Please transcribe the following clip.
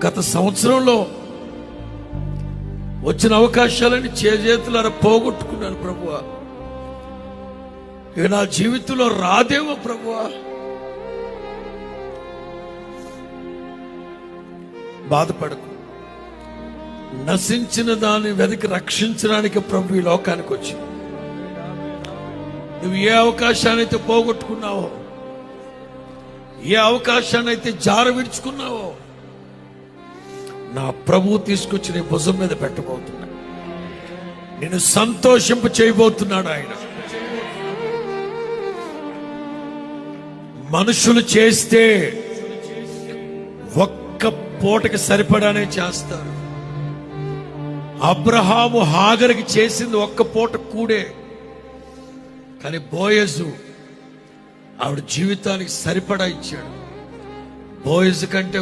గత సంవత్సరంలో వచ్చిన అవకాశాలని చేతులారా పోగొట్టుకున్నాను ప్రభువా. ఇక నా జీవితంలో రాదేమో ప్రభువా. బాధపడకు. నశించిన దాన్ని వెతికి రక్షించడానికి ప్రభు ఈ లోకానికి వచ్చి, నువ్వు ఏ అవకాశాన్ని అయితే పోగొట్టుకున్నావో, ఏ అవకాశాన్ని అయితే జార విడుచుకున్నావో, నా ప్రభు తీసుకొచ్చి నీ భుజం మీద పెట్టబోతున్నా. నిన్ను సంతోషింప చేయబోతున్నాడు ఆయన. మనుషులు చేస్తే ఒక్క పూటకి సరిపడానే చేస్తారు. అబ్రహాము హాగరికి చేసింది ఒక్క పూట కూడే, కానీ బోయజు ఆవిడ జీవితానికి సరిపడా ఇచ్చాడు. బోయజు కంటే